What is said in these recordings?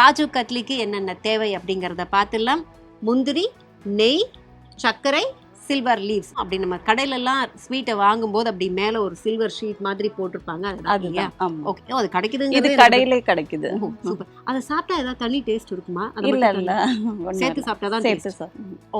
காஜு கட்லிக்கு என்னென்ன தேவை அப்படிங்கிறத பார்த்துடலாம். முந்திரி, நெய், சர்க்கரை, சில்வர் லீவ்ஸ். அப்படி நம்ம கடையிலலாம் ஸ்வீட்டை வாங்கும்போது அப்படி மேலே ஒரு சில்வர் ஷீட் மாதிரி போட்டிருப்பாங்க. அதுதான். ஓகே, அது கிடைக்குதுங்க. இது கடையிலே கிடைக்குது. சூப்பர். அதை சாப்பிட்டா ஏதாவது தனி டேஸ்ட் இருக்குமா? இல்ல இல்ல, சேர்த்து சாப்பிட்டா தான் சேர்த்து.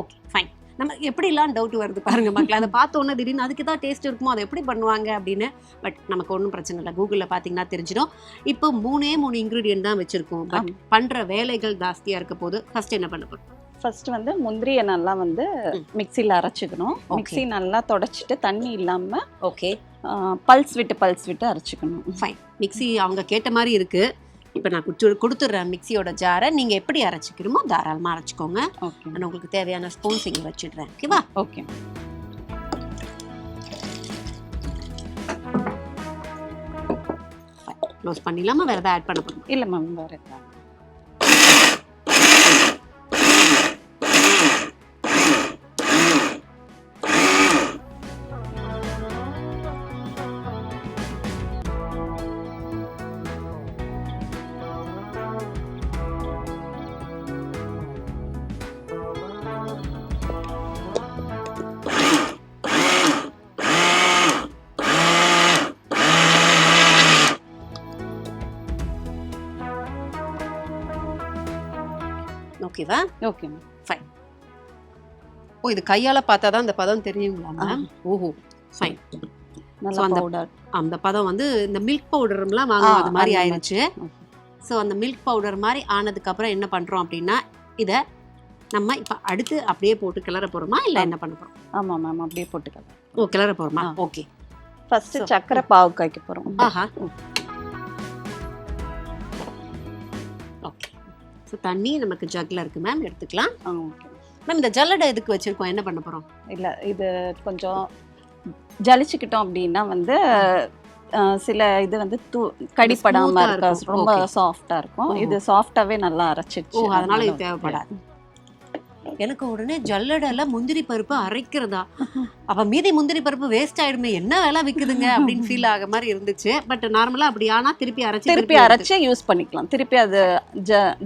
Okay fine. நம்ம எப்படிலாம் டவுட் வருது பாருங்க மக்கள். அதை பார்த்த உடனே திடீர்னு அதுக்கு தான் டேஸ்ட் இருக்குமோ, அதை எப்படி பண்ணுவாங்க அப்படின்னு. பட் நமக்கு ஒன்றும் பிரச்சனை இல்லை, கூகுளில் பார்த்தீங்கன்னா தெரிஞ்சிடும். இப்போ 3 இன்க்ரீடியன்ட் தான் வச்சுருக்கோம். பட் பண்ணுற வேலைகள் ஜாஸ்தியாக இருக்க போது ஃபர்ஸ்ட் என்ன பண்ண போகிறோம்? ஃபர்ஸ்ட் வந்து முந்திரியை நல்லா வந்து மிக்சியில் அரைச்சிக்கணும். மிக்சி நல்லா தொடச்சிட்டு தண்ணி இல்லாமல் ஓகே பல்ஸ் விட்டு அரைச்சிக்கணும். ஃபைன். மிக்சி அவங்க கேட்ட மாதிரி இருக்குது. இப்போ நான் கொடுத்துட்றேன் மிக்சியோட ஜாரை. நீங்கள் எப்படி அரைச்சிக்கிறோமோ தாராளமாக அரைச்சிக்கோங்க. ஓகே, நான் உங்களுக்கு தேவையான ஸ்பூன்ஸ் இங்கே வச்சுடுறேன். ஓகேவா? ஓகே. க்ளோஸ் பண்ணிடலாமா? வேறு எதாவது ஆட் பண்ண போகிறோம்? இல்லை மேம், வேறு ஓகேவா? Okay ma'am, fine. ஓ, இது கையால் பார்த்தா தான் அந்த பதம் தெரியுங்களா மேம்? ஓஹோ, ஃபைன். நல்லா பவுடர். அந்த பதம் வந்து இந்த மில்க் பவுடர்லாம் வாங்குவோம், அது மாதிரி ஆயிடுச்சு. ஸோ அந்த மில்க் பவுடர் மாதிரி ஆனதுக்கப்புறம் என்ன பண்ணுறோம் அப்படின்னா, இதை நம்ம இப்போ அடுத்து அப்படியே போட்டு கிளற போகிறோமா இல்லை என்ன பண்ண போகிறோம்? ஆமாம் மேம், அப்படியே போட்டுக்கலாம். ஓ, கிளற போகிறோமா? ஓகே. ஃபர்ஸ்ட் சக்கரை பாவு காய்க்க போகிறோம். ஆஹா, ஓகே. ஸோ தண்ணி நமக்கு ஜக்கில் இருக்குது மேம், எடுத்துக்கலாம். ஓகே மேம், இந்த ஜல்லடை எதுக்கு வச்சுருக்கோம், என்ன பண்ண போகிறோம்? இல்லை, இது கொஞ்சம் ஜலிச்சுக்கிட்டோம் அப்படின்னா வந்து சில இது வந்து கடிப்படாமல் இருக்கா, ரொம்ப சாஃப்டாக இருக்கும். இது சாஃப்டாகவே நல்லா அரைச்சிச்சு. ஓ, அதனால இது தேவைப்படாது. எனக்கு உடனே ஜல்லடையில் முந்திரி பருப்பு அரைக்கிறதா, அப்போ மீதி முந்திரி பருப்பு வேஸ்ட் ஆகிடுமே, என்ன வேலை விற்குதுங்க அப்படின்னு ஃபீல் ஆக மாதிரி இருந்துச்சு. பட் நார்மலாக அப்படி ஆனால் திருப்பி அரைச்சி யூஸ் பண்ணிக்கலாம். திருப்பி அது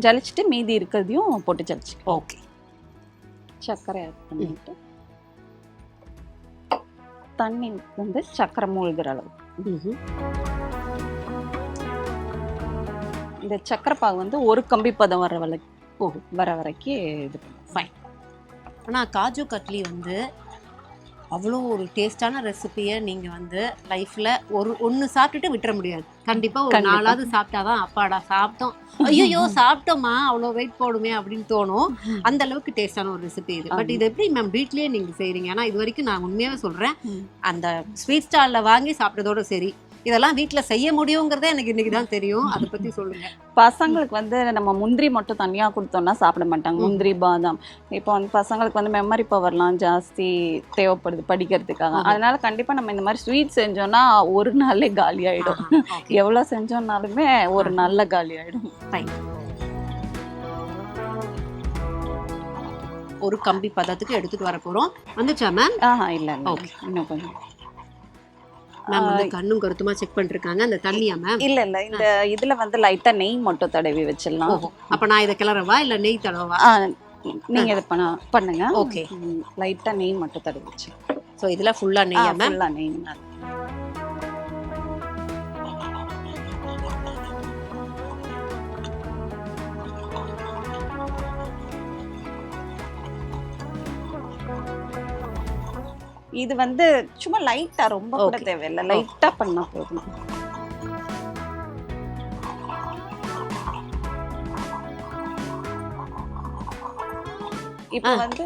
ஜலிச்சுட்டு மீதி இருக்கிறதையும் போட்டு ஜலிச்சு. ஓகே. சர்க்கரை ஆட் பண்ணிட்டு தண்ணி வந்து சர்க்கரை மூழ்கிற அளவு. இந்த சர்க்கரை பாகு வந்து ஒரு கம்பி பதம் வர வரைக்கும் இது ஃபைன். ஆனால் காஜு கட்லி வந்து அவ்வளோ ஒரு டேஸ்டான ரெசிபியை நீங்கள் வந்து லைஃப்பில் ஒன்று சாப்பிட்டுட்டு விட்டுற முடியாது. கண்டிப்பாக ஒரு 4ஆவது சாப்பிட்டாதான் அப்பாடா சாப்பிட்டோம், ஐயோ சாப்பிட்டோமா அவ்வளோ வெயிட் போடுமே அப்படின்னு தோணும். அந்த அளவுக்கு டேஸ்டான ஒரு ரெசிபி இது. பட் இது எப்படி மேம் வீட்லேயே நீங்கள் செய்கிறீங்க? ஏன்னா இது வரைக்கும் நான் உண்மையாகவே சொல்கிறேன், அந்த ஸ்வீட் ஸ்டாலில் வாங்கி சாப்பிட்டதோட சரி, இதெல்லாம் வீட்டில் செய்ய முடியுங்கிறதே எனக்கு இன்னைக்கு தான் தெரியும். அதை பற்றி சொல்லுங்கள். பசங்களுக்கு வந்து நம்ம முந்திரி மட்டும் தனியாக கொடுத்தோம்னா சாப்பிட மாட்டாங்க. முந்திரி, பாதாம். இப்போ வந்து பசங்களுக்கு வந்து மெமரி பவர்லாம் ஜாஸ்தி தேவைப்படுது படிக்கிறதுக்காக. அதனால கண்டிப்பாக நம்ம இந்த மாதிரி ஸ்வீட் செஞ்சோம்னா ஒரு நாளே காலி ஆகிடும். எவ்வளோ செஞ்சோம்னாலுமே ஒரு நல்ல காலி ஆகிடும். ஒரு கம்பி பதத்துக்கு எடுத்துகிட்டு வர போகிறோம். வந்துச்சா மேம்? இல்லை, ஓகே, இன்னும் கொஞ்சம். மேம் வந்து கண்ணும் கருத்துமா செக் பண்ணிருக்காங்க. அந்த தண்ணியா மேம்? இல்ல இந்த இதுல வந்து லைட்டா நெய் மட்டும் தடவி வச்சிடலாம். அப்ப நான் இதை கிளறவா இல்ல நெய் தடவா? நீங்க இதை பண்ணுங்க. ஓகே, லைட்டா நெய் மட்டும் தடவி வச்சு. ஸோ இதுல ஃபுல்லா நெய்யா மேம்? ஃபுல்லா நெய். இது வந்து சும்மா லைட்டா, ரொம்ப கூட தேவையில்லை, லைட்டா பண்ணா போதும். இப்போ வந்து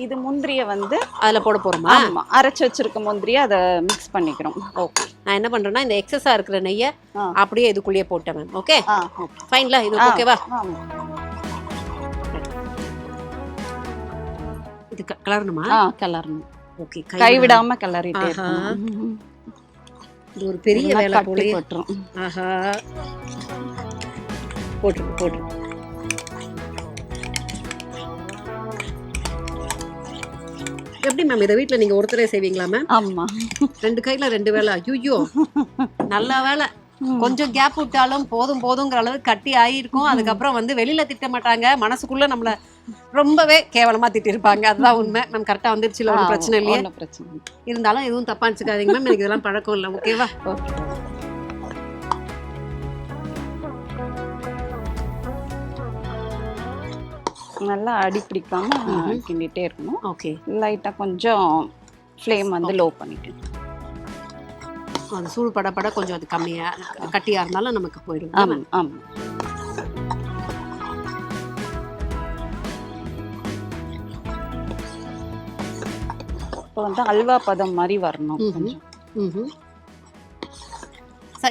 இது முந்திரிய வந்து அதுல போட போறோமா? ஆமா, அரைச்சு வச்சிருக்க முந்திரிய அதை மிக்ஸ் பண்ணிக்கிறோம். ஓகே, நான் என்ன பண்றேன்னா இந்த எக்ஸஸா இருக்கிற நெய்யை அப்படியே இதுக்குள்ளேயே போட்டேன் மேம். ஓகே ஃபைன்ல, இது ஓகேவா? இது கிளறணுமா? கிளறணும். ஓகே, கைவிடாம கிளறிட்டே இருக்கணும். இது ஒரு பெரிய வேலை போல. போட்டுரும். ஆஹா, போட்டு எப்படி மேம் இதை வீட்டில் நீங்கள் ஒருத்தரே செய்வீங்களா மேம்? ஆமாம். 2 கையில் 2 வேலை. ஐயோ நல்ல வேலை. கொஞ்சம் கேப் விட்டாலும் போதுங்கிற அளவு கட்டி ஆகிருக்கும். அதுக்கப்புறம் வந்து வெளியில திட்ட மாட்டாங்க, மனசுக்குள்ள நம்மள ரொம்பவே கேவலமா திட்டிருப்பாங்க. அதுதான் உண்மை. மேம் கரெக்டா வந்துருச்சு, ஒரு பிரச்சனை இல்லையே. இருந்தாலும் எதுவும் தப்பா நினைச்சுக்காதீங்க மேம், எனக்கு இதெல்லாம் பழக்கம் இல்லை. ஓகேவா? நல்லா அடி பிடிக்காம கிண்டிட்டே இருக்கணும். ஓகே. லைட்டா கொஞ்சம் ஃப்ளேம் வந்து லோ பண்ணிட்டு அது சூடு பட கொஞ்சம் அது கம்மியா கட்டியா இருந்தாலும் நமக்கு போயிடும். ஆமாம் ஆமாம். இப்போ வந்து அல்வா பதம் மாதிரி வரணும் கொஞ்சம்.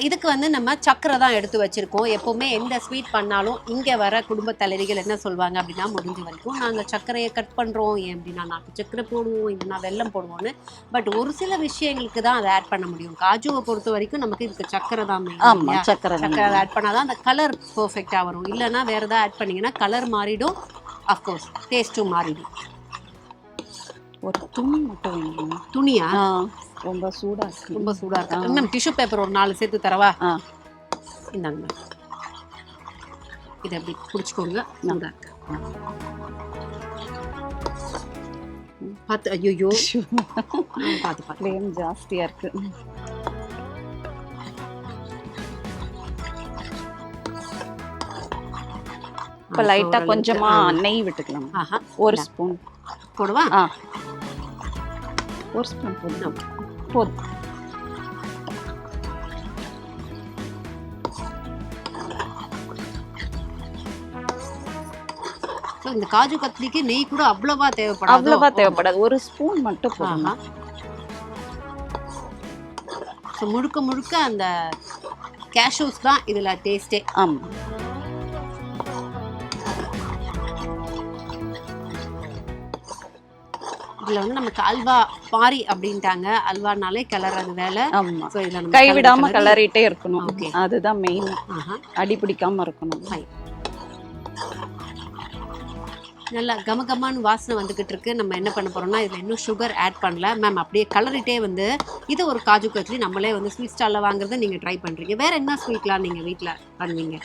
இதுக்கு வந்து நம்ம சக்கரை தான் எடுத்து வச்சிருக்கோம். எப்போவுமே எந்த ஸ்வீட் பண்ணாலும் இங்கே வர குடும்ப தலைவிகள் என்ன சொல்லுவாங்க அப்படின்னா, முடிஞ்ச வரைக்கும் நாங்கள் சர்க்கரையை கட் பண்ணுறோம், ஏன் அப்படின்னா நாட்டு சக்கரை போடுவோம், இல்லைன்னா வெல்லம் போடுவோன்னு. பட் ஒரு சில விஷயங்களுக்கு தான் அதை ஆட் பண்ண முடியும். காஜுவை பொறுத்த வரைக்கும் நமக்கு இதுக்கு சக்கரை தான் மெயின். சக்கரை ஆட் பண்ணாதான் அந்த கலர் பர்ஃபெக்டாக வரும். இல்லைன்னா வேறு எதாவது ஆட் பண்ணிங்கன்னா கலர் மாறிடும், அஃப்கோர்ஸ் டேஸ்ட்டும் மாறிடும். ஒரு துணி மட்டும் வேணும். துணியா? ரொம்ப சூடா இருக்கு. ரொம்ப சூடா இருக்கு மேம். டிஷ்யூ பேப்பர் ஒரு 4 சேர்த்து தரவா? இந்தாங்க மேம், இதை அப்படி பிடிச்சிக்கோங்க. சூடா இருக்கு பார்த்து. ஐயோ பார்த்து ஃப்ளேம் ஜாஸ்தியா இருக்கு. இப்போ லைட்டா கொஞ்சமா நெய் விட்டுக்கலாம். ஒரு ஸ்பூன் போடுவா? ஒரு ஸ்பூன் போதும். இந்த காஜு கத்லிக்கு நெய் கூட அவ்வளவா தேவைப்படாது. ஒரு ஸ்பூன் மட்டும் போடலாம். முழுக்க அந்த கேஷ்யூஸ் தான் இதுல டேஸ்டே. ஆமா. இதுல வந்து நமக்கு அல்வா பாரி அப்படின்ட்டாங்க. அல்வானாலே கிளறது வேலை. ஸோ இதில் கைவிடாம கிளறிட்டே இருக்கணும். அதுதான் மெயின். அடி பிடிக்காம இருக்கணும். நல்லா கமகமான்னு வாசனை வந்துகிட்டு இருக்கு. நம்ம என்ன பண்ண போறோம்னா, இதில் இன்னும் சுகர் ஆட் பண்ணல மேம். அப்படியே கலரிட்டே வந்து இது ஒரு காஜு கத்லி நம்மளே வந்து ஸ்வீட் ஸ்டாலில் வாங்குறத நீங்கள் ட்ரை பண்ணுறீங்க. வேற என்ன ஸ்வீட்லாம் நீங்கள் வீட்டில் பண்ணுவீங்க?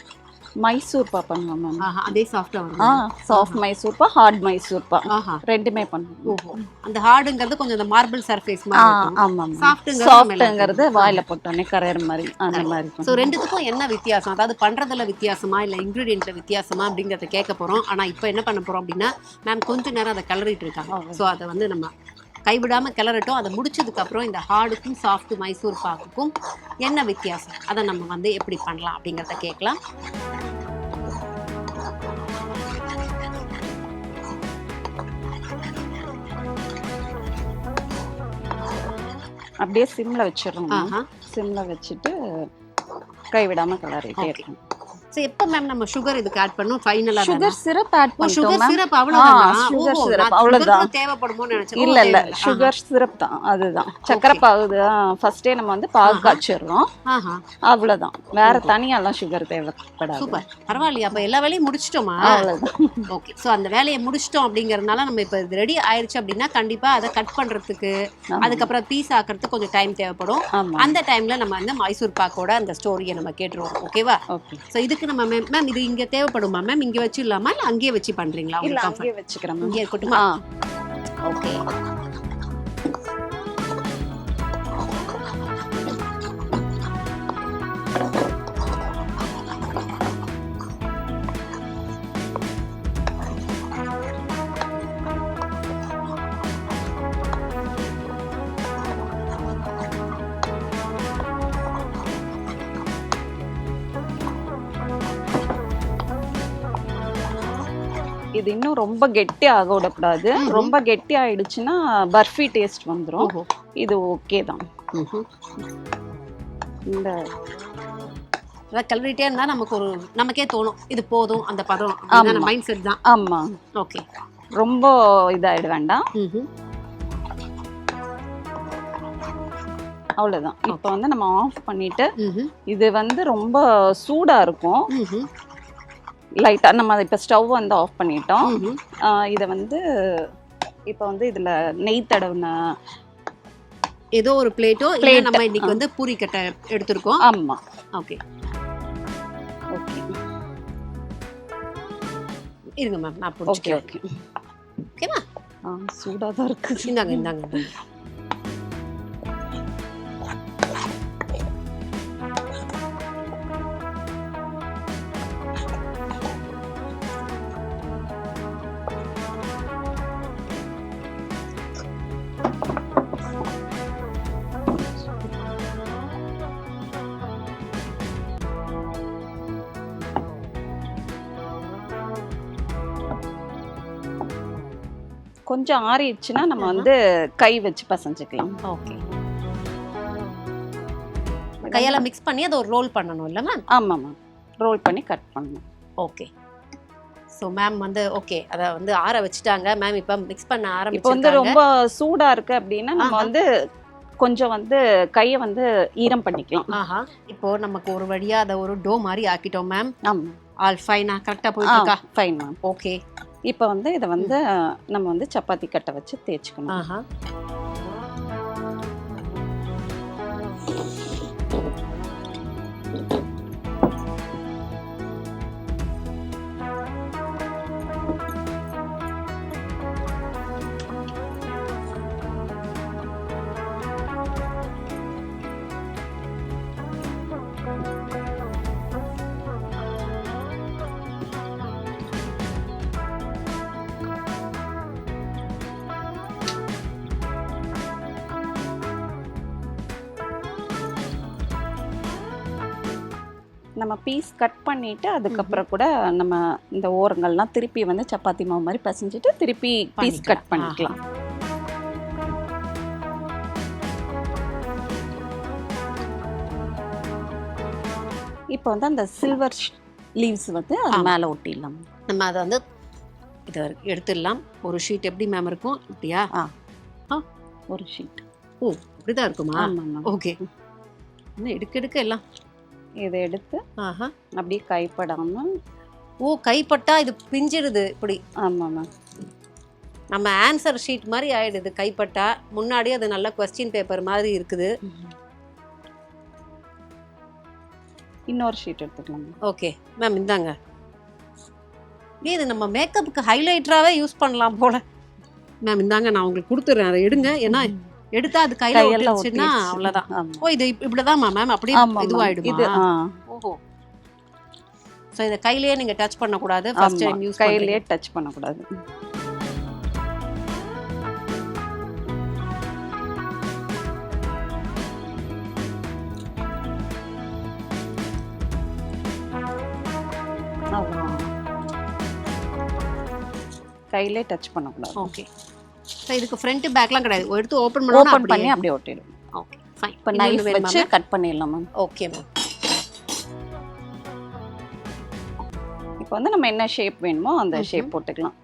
மைசூர் பா பண்ணுவோம் மேம். அதே சாஃப்ட்டா வரும். சாஃப்ட் மைசூர் பா, ஹார்ட் மைசூர் பா, ரெண்டுமே பண்ணுவோம். ஓஹோ. அந்த ஹார்டுங்கிறது கொஞ்சம் அந்த மார்பிள் சர்ஃபேஸ் மாதிரி இருக்கும். ஆமாம். சாஃப்ட்ங்கிறது வாயில போட்டோனே கரையற மாதிரி அந்த மாதிரி. ஸோ ரெண்டுத்துக்கும் என்ன வித்தியாசம், அதாவது பண்றதுல வித்தியாசமா இல்லை இன்க்ரீடியன்ட்ல வித்தியாசமா அப்படிங்கிறத கேட்க போறோம். ஆனா இப்போ என்ன பண்ண போறோம் அப்படின்னா, மேம் கொஞ்ச நேரம் அதை கிளறிட்டு இருக்காங்க. ஸோ அதை வந்து நம்ம கைவிடாமல் கிளறட்டும். அதை முடிச்சதுக்கப்புறம் இந்த ஹார்டுக்கும் சாஃப்ட் மைசூர் பாக்குக்கும் என்ன வித்தியாசம், அதை நம்ம வந்து எப்படி பண்ணலாம் அப்படிங்கிறத கேட்கலாம். அப்படியே சிம்ல வச்சிடறோம். சிம்ல வச்சுட்டு கைவிடாம கிளறிட்டே இருக்கணும். சோ எப்ப மேம் நம்ம சுகர் இதுக்கு ஆட் பண்ணோம்? ஃபைனலா சுகர் சிரப் ஆட் பண்ணோம். சுகர் சிரப் அவ்வளவுதான். சுகர் சிரப் அவ்வளவுதான். தேவைப்படுமோன்னு நினைச்சேன். இல்ல சுகர் சிரப் தான். அதுதான் சக்கரை பாகு. ஃபர்ஸ்டே நம்ம வந்து பாகு காய்ச்சிடுறோம். அவ்வளவுதான். வேற தனியாலாம் சுகர் தேவைப்படாது. சூப்பர், பரவாயில்லையா? அப்ப எல்லா வேலையும் முடிச்சிட்டோமா? அவ்வளவுதான். ஓகே. சோ அந்த வேலையை முடிச்சிட்டோம் அப்படிங்கறதுனால நம்ம இப்ப இது ரெடி ஆயிருச்சு அப்படின்னா கண்டிப்பா அதை கட் பண்றதுக்கு, அதுக்கப்புறம் பீஸ் ஆக்குறதுக்கு கொஞ்சம் டைம் தேவைப்படும். அந்த டைம்ல நம்ம வந்து மைசூர் பாக்கோட அந்த ஸ்டோரியை நம்ம கேட்டுருவோம். ஓகேவா? சோ இதுக்கு நம்ம மேம் இது இங்க தேவைப்படுமா மேம்? இங்க வச்சிடலாமா இல்ல அங்கேயே வச்சு பண்றீங்களா? இல்ல அங்கேயே வச்சுக்கிறேன். இங்கே இருக்கட்டுமா? ஓகே. இது இன்னும் ரொம்ப கெட்டி ஆக விடக்கூடாது. ரொம்ப கெட்டி ஆயிடுச்சுன்னா பர்ஃபி டேஸ்ட் வந்துடும். இது ஓகே தான். இந்த கிளறிட்டே இருந்தா நமக்கே தோணும் இது போதும் அந்த பதம். மைண்ட் செட் தான். ஆமா. ஓகே. ரொம்ப இதாயிட வேண்டாம். அவ்வளவுதான். இப்போ வந்து நம்ம ஆஃப் பண்ணிட்டு, இது வந்து ரொம்ப சூடா இருக்கும். லைட்டா நம்ம இப்போ ஸ்டவ் வந்து ஆஃப் பண்ணிட்டோம். இதை வந்து இப்போ வந்து இதுல நெய் தடவுன ஏதோ ஒரு பிளேட்டோ இல்ல Plate. நம்ம இன்னைக்கு வந்து பூரி கட்டை எடுத்திருக்கோம். ஆமா. ஓகே ஓகே இருங்க மேம் நான் ஓகே புடிச்சுக்கிறேன். ஓகே. ஓகேவா? சூடாக தான் இருக்குது. இந்தாங்க இந்தாங்க இந்தாங்க. கொஞ்சம் ஆறிடுச்சுன்னா நம்ம வந்து கை வச்சு பசஞ்சுக்கலாம். ஓகே கையால மிக்ஸ் பண்ணி அதை ஒரு ரோல் பண்ணணும் இல்ல மேம்? ஆமாம்மா, ரோல் பண்ணி கட் பண்ணணும். ஓகே ஸோ மேம் வந்து ஓகே அதை வந்து ஆற வச்சுட்டாங்க மேம். இப்போ மிக்ஸ் பண்ண இப்போ வந்து ஆரம்பிச்சிருக்காங்க. ரொம்ப சூடா இருக்கு அப்படின்னா நம்ம வந்து கொஞ்சம் வந்து கையை வந்து ஈரம் பண்ணிக்கலாம். ஆஹா இப்போ நமக்கு ஒரு வழியா அதை ஒரு டோ மாதிரி ஆக்கிட்டோம் மேம். ஆமா, ஆல் ஃபைனா கரெக்டாக போயிட்டு இருக்கா? Fine ma'am. ஓகே இப்போ வந்து இதை வந்து நம்ம வந்து சப்பாத்தி கட்டை வச்சு தேய்ச்சிக்கணும். ஆஹா நம்ம பீஸ் கட் பண்ணிட்டு அதுக்கப்புறம் கூட நம்ம இந்த ஓரங்கள்லாம் திருப்பி வந்து சப்பாத்தி மாவு மாதிரி பசஞ்சிட்டு திருப்பி பீஸ் கட் பண்ணிக்கலாம். இப்போ வந்து அந்த சில்வர் லீவ்ஸ் வந்து அது மேலே ஒட்டிடலாம். நம்ம அதை வந்து இதை எடுத்துடலாம். ஒரு ஷீட் எப்படி மேம் இருக்கும் இப்படியா? ஒரு ஷீட். ஓ இப்படிதான் இருக்குமா? ஆமாம். ஓகே இன்னும் எடுக்க எல்லாம் இதை எடுத்து ஆஹா அப்படியே கைப்படாம. ஓ கைப்பட்டா இது பிஞ்சிடுது இப்படி. ஆமாம்மா, நம்ம ஆன்சர் ஷீட் மாதிரி ஆயிடுது கைப்பட்டா. முன்னாடி அது நல்ல கொஸ்டின் பேப்பர் மாதிரி இருக்குது. இன்னொரு ஷீட் எடுத்துக்கலாம். ஓகே மேம் இந்தாங்க. இது நம்ம மேக்கப்புக்கு ஹைலைட்டராகவே யூஸ் பண்ணலாம் போல. மேம் இந்தாங்க நான் உங்களுக்கு கொடுத்துட்றேன், அதை எடுங்க. ஏன்னா எடுத்தா அது கையில ஒட்டிச்சுன்னா அவ்வளோதான். ஓ இது இப்படிதான் மேம் அப்படியே இதுவாயிடுமா? இது ஓஹோ ஸோ இதை கையிலேயே நீங்க டச் பண்ணக்கூடாது. ஃபர்ஸ்ட் டைம் யூஸ் கையிலேயே டச் பண்ணக்கூடாது. கையிலே டச் பண்ணக்கூடாது. ஓகே ஸோ இதுக்கு ஃப்ரண்ட் பேக்லாம் கிடையாது. எடுத்து ஓப்பன் பண்ணி அப்படியே ஒட்டிடும். Okay fine. இப்போ நைஃப் வச்சு கட் பண்ணிடலாம் மேம். Okay ma'am. இப்போ வந்து நம்ம என்ன ஷேப் வேணுமோ அந்த ஷேப் போட்டுக்கலாம்.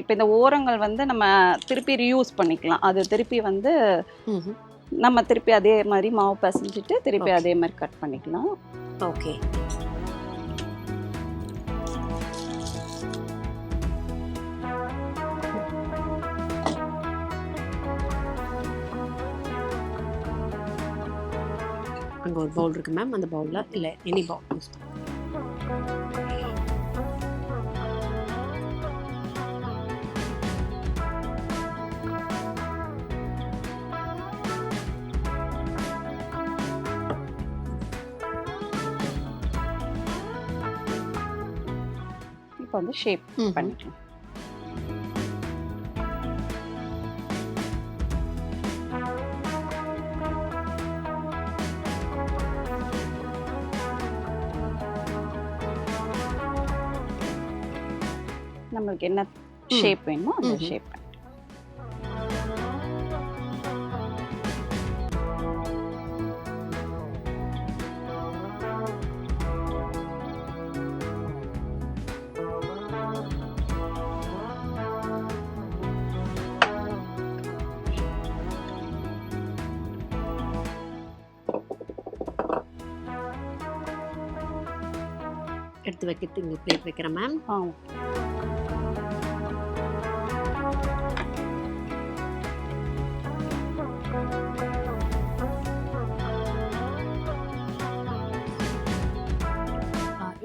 இப்போ இந்த ஓரங்கள் வந்து நம்ம திருப்பி ரீயூஸ் பண்ணிக்கலாம். அது திருப்பி வந்து நம்ம திருப்பி அதே மாதிரி மாவு பசஞ்சிட்டு திருப்பி அதே மாதிரி கட் பண்ணிக்கலாம். ஓகே அங்கே ஒரு பவுல் இருக்கு மேம். அந்த பவுலில் இல்லை எனி பவுல் யூஸ் இப்போ வந்து ஷேப் பண்ணிக்கலாம். நம்மளுக்கு என்ன ஷேப் வேணுமோ அந்த ஷேப். எடுத்து வைக்கிறது இங்கே பிளேட் வைக்கிறேன் மேம்.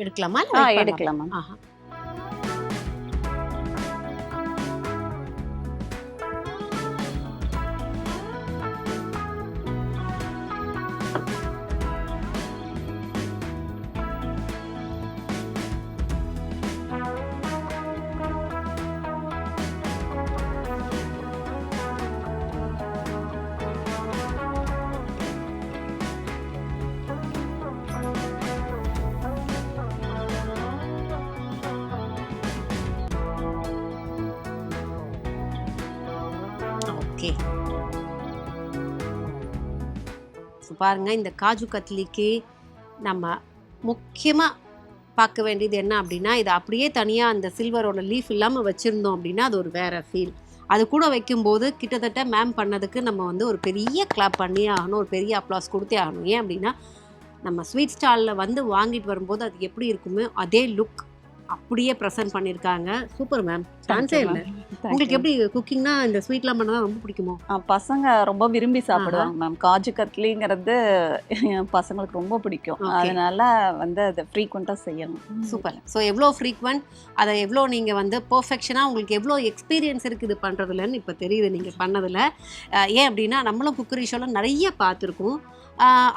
எடுக்கலாமா? இல்ல wait எடுக்கலாம் பண்ணலாமா? மேம். ஆஹா. ஓகே. ஸோ பாருங்க, இந்த காஜு கத்லிக்கு நம்ம முக்கியமாக பார்க்க வேண்டியது என்ன அப்படின்னா, இதை அப்படியே தனியாக அந்த சில்வரோட லீஃப் இல்லாமல் வச்சுருந்தோம் அப்படின்னா அது ஒரு வேற ஃபீல். அது கூட வைக்கும்போது கிட்டத்தட்ட மேம் பண்ணதுக்கு நம்ம வந்து ஒரு பெரிய கிளாப் பண்ணியே ஆகணும், ஒரு பெரிய அப்ளாஸ் கொடுத்தே ஆகணும். ஏன் அப்படின்னா, நம்ம ஸ்வீட் ஸ்டாலில் வந்து வாங்கிட்டு வரும்போது அது எப்படி இருக்குமோ அதே லுக் அப்படியே ப்ரெசென்ட் பண்ணியிருக்காங்க. சூப்பர் மேம், சான்ஸே இல்லை. உங்களுக்கு எப்படி குக்கிங்னா இந்த ஸ்வீட்லாம் பண்ணதான் ரொம்ப பிடிக்குமோ? பசங்க ரொம்ப விரும்பி சாப்பிடுவாங்க மேம். காஜு கத்லிங்கிறது என் பசங்களுக்கு ரொம்ப பிடிக்கும். அதனால வந்து அதை ஃப்ரீக்வெண்ட்டாக செய்யணும். சூப்பர். ஸோ எவ்வளோ ஃப்ரீக்வெண்ட், அதை எவ்வளோ நீங்கள் வந்து பர்ஃபெக்ஷனாக உங்களுக்கு எவ்வளோ எக்ஸ்பீரியன்ஸ் இருக்குது இது பண்ணுறதுலன்னு இப்போ தெரியுது நீங்கள் பண்ணதில். ஏன் அப்படின்னா நம்மளும் குக்கரி ஷோவில் நிறைய பார்த்துருக்கோம்.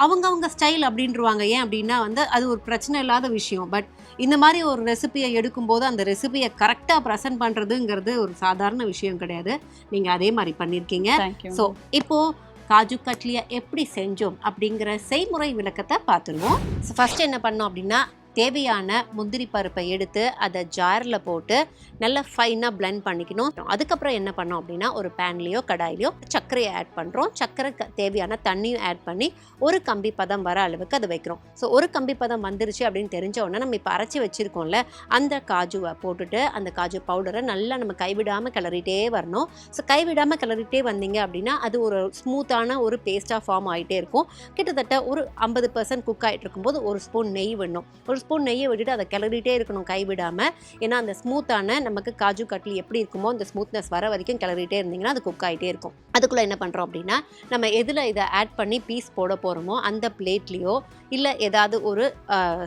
அவங்கவுங்க ஸ்டைல் அப்படின்ட்டுருவாங்க. ஏன் அப்படின்னா வந்து அது ஒரு பிரச்சனை இல்லாத விஷயம். பட் இந்த மாதிரி ஒரு ரெசிபியை எடுக்கும்போது அந்த ரெசிபியை கரெக்டாக ப்ரெசென்ட் பண்ணுறதுங்கிறது ஒரு சாதாரண விஷயம் கிடையாது. நீங்கள் அதே மாதிரி பண்ணியிருக்கீங்க. ஸோ இப்போது காஜு கட்லியை எப்படி செஞ்சோம் அப்படிங்கிற செய்முறை விளக்கத்தை பார்த்துருவோம். ஸோ ஃபஸ்ட்டு என்ன பண்ணோம் அப்படின்னா, தேவையான முந்திரி பருப்பை எடுத்து அதை ஜாரில் போட்டு நல்லா ஃபைனாக பிளெண்ட் பண்ணிக்கணும். அதுக்கப்புறம் என்ன பண்ணோம் அப்படின்னா, ஒரு பேன்லேயோ கடாயிலையோ சர்க்கரையை ஆட் பண்ணுறோம். சர்க்கரை தேவையான தண்ணியும் ஆட் பண்ணி ஒரு கம்பி பதம் வர அளவுக்கு அதை வைக்கிறோம். ஸோ ஒரு கம்பி பதம் வந்துருச்சு அப்படின்னு தெரிஞ்ச உடனே நம்ம இப்போ அரைச்சி வச்சுருக்கோம்ல அந்த காஜுவை போட்டுட்டு அந்த காஜு பவுடரை நல்லா நம்ம கைவிடாமல் கிளறிட்டே வரணும். ஸோ கைவிடாமல் கிளறிட்டே வந்தீங்க அப்படின்னா அது ஒரு ஸ்மூத்தான ஒரு பேஸ்ட்டாக ஃபார்ம் ஆகிட்டே இருக்கும். கிட்டத்தட்ட ஒரு 50% குக் ஆகிட்டு இருக்கும்போது ஒரு ஸ்பூன் நெய் விடணும். ஒரு ஸ்பூன் நெய்யை விட்டுட்டு அதை கிளறிட்டே இருக்கணும் கைவிடாமல். ஏன்னா அந்த ஸ்மூத்தான நமக்கு காஜு கட்லி எப்படி இருக்குமோ அந்த ஸ்மூத்னஸ் வர வரைக்கும் கிளறிட்டே இருந்தீங்கன்னா அது குக் ஆகிட்டே இருக்கும். அதுக்குள்ளே என்ன பண்ணுறோம் அப்படின்னா, நம்ம எதில் இதை ஆட் பண்ணி பீஸ் போட போகிறோமோ அந்த பிளேட்லேயோ இல்லை ஏதாவது ஒரு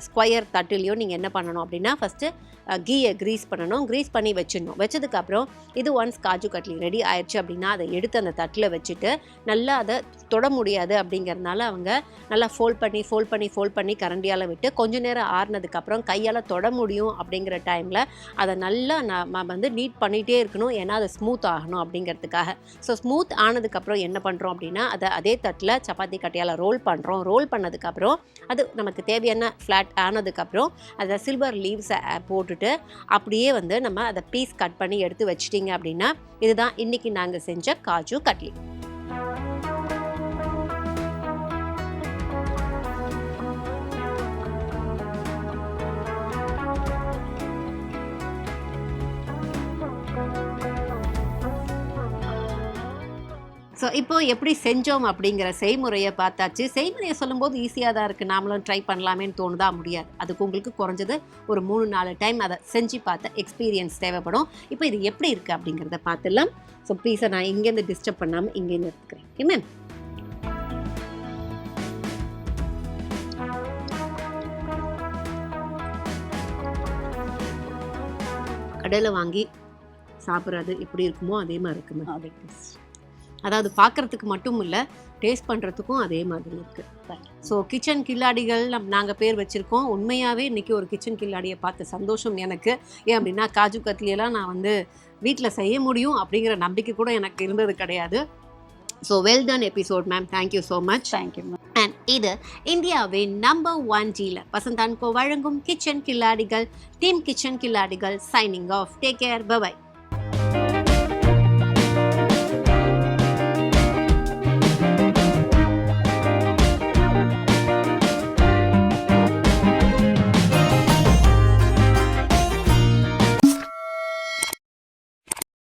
ஸ்கொயர் தட்டுலேயோ நீங்கள் என்ன பண்ணணும் அப்படின்னா, ஃபஸ்ட்டு கீயை க்ரீஸ் பண்ணணும். க்ரீஸ் பண்ணி வச்சிடணும். வச்சதுக்கப்புறம் இது ஒன்ஸ் காஜு கட்லி ரெடி ஆயிடுச்சு அப்படின்னா அதை எடுத்து அந்த தட்டில் வச்சுட்டு நல்லா அதை தொட முடியாது அப்படிங்கிறதுனால அவங்க நல்லா ஃபோல்ட் பண்ணி கரண்டியால் விட்டு கொஞ்சம் நேரம் ஆறுனதுக்கப்புறம் கையால் தொட முடியும் அப்படிங்கிற டைமில் அதை நல்லா நம்ம வந்து நீட் பண்ணிகிட்டே இருக்கணும். ஏன்னா அது ஸ்மூத் ஆகணும் அப்படிங்கிறதுக்காக. ஸோ ஸ்மூத் ஆனதுக்கப்புறம் என்ன பண்ணுறோம் அப்படின்னா, அதை அதே தட்டில் சப்பாத்தி கட்டையால் ரோல் பண்ணுறோம். ரோல் பண்ணதுக்கப்புறம் அது நமக்கு தேவையான ஃப்ளாட் ஆனதுக்கப்புறம் அதை சில்வர் லீவ்ஸை போட்டுட்டு அப்படியே வந்து நம்ம அதை பீஸ் கட் பண்ணி எடுத்து வச்சிட்டிங்க அப்படின்னா இதுதான் இன்றைக்கி நாங்கள் செஞ்ச காஜு கட்லி. ஸோ இப்போ எப்படி செஞ்சோம் அப்படிங்கிற செய்முறையை பார்த்தாச்சு. செய்முறையை சொல்லும்போது ஈஸியாக தான் இருக்குது, நாமளும் ட்ரை பண்ணலாமேன்னு தோணுதா? முடியாது. அதுக்கு உங்களுக்கு குறைஞ்சது ஒரு 3-4 டைம் அதை செஞ்சு பார்த்த எக்ஸ்பீரியன்ஸ் தேவைப்படும். இப்போ இது எப்படி இருக்குது அப்படிங்கிறத பார்த்துடலாம். ஸோ ப்ளீஸை நான் இங்கேருந்து டிஸ்டர்ப் பண்ணாமல் இங்கேருந்து எடுத்துக்கிறேன். Okay ma'am. கடையில் வாங்கி சாப்பிட்றது எப்படி இருக்குமோ அதே மாதிரி இருக்குமே. அதே டேஸ்ட், அதாவது பார்க்குறதுக்கு மட்டும் இல்லை, டேஸ்ட் பண்ணுறதுக்கும் அதே மாதிரி இருக்குது. ஸோ கிச்சன் கில்லாடிகள் நாங்கள் பேர் வச்சுருக்கோம். உண்மையாகவே இன்றைக்கி ஒரு கிச்சன் கில்லாடியை பார்த்த சந்தோஷம் எனக்கு. ஏன் அப்படின்னா காஜு கத்லியெல்லாம் நான் வந்து வீட்டில் செய்ய முடியும் அப்படிங்கிற நம்பிக்கை கூட எனக்கு இருந்தது கிடையாது. So well done episode ma'am. Thank you so much. Thank you ma'am. And இது இந்தியாவின் நம்பர் 1 டீலர் வசந்த் & கோ வழங்கும் கிச்சன் கில்லாடிகள், டீம் கிச்சன் கில்லாடிகள் signing off. Take care, bye by.